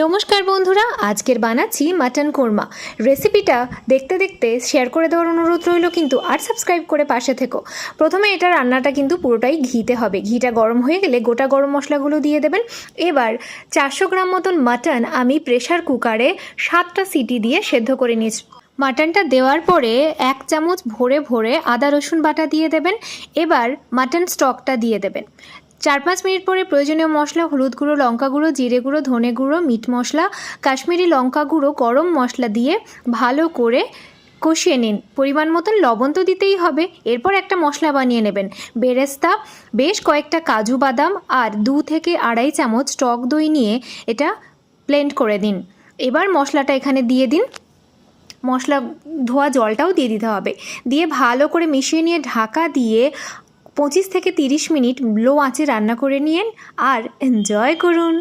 নমস্কার বন্ধুরা, আজকের বানাচ্ছি মাটন কোরমা। রেসিপিটা দেখতে দেখতে শেয়ার করে দেওয়ার অনুরোধ রইল, কিন্তু আর সাবস্ক্রাইব করে পাশে থেকো। প্রথমে এটা রান্নাটা কিন্তু পুরোটাই ঘিতে হবে। ঘিটা গরম হয়ে গেলে গোটা গরম মশলাগুলো দিয়ে দেবেন। এবার 400 গ্রাম মতন মাটন আমি প্রেশার কুকারে 7টা সিটি দিয়ে সেদ্ধ করে নিয়েছি। মাটনটা দেওয়ার পরে 1 চামচ ভরে ভরে আদা রসুন বাটা দিয়ে দেবেন। এবার মাটন স্টকটা দিয়ে দেবেন। 4-5 মিনিট পরে প্রয়োজনীয় মশলা, হলুদ গুঁড়ো, লঙ্কা গুঁড়ো, জিরে গুঁড়ো, ধনে গুঁড়ো, মিট মশলা, কাশ্মীরি লঙ্কা গুঁড়ো, গরম মশলা দিয়ে ভালো করে কষিয়ে নিন। পরিমাণ মতন লবণ তো দিতেই হবে। এরপর একটা মশলা বানিয়ে নেবেন। বেরেস্তা, বেশ কয়েকটা কাজু বাদাম আর 2 থেকে 2.5 চামচ টক দই নিয়ে এটা ব্লেন্ড করে দিন। এবার মশলাটা এখানে দিয়ে দিন। মশলা ধোয়া জলটাও দিয়ে দিতে হবে। দিয়ে ভালো করে মিশিয়ে নিয়ে ঢাকা দিয়ে 25 থেকে 30 মিনিট লো আঁচে রান্না করে নিন আর এনজয় করুন।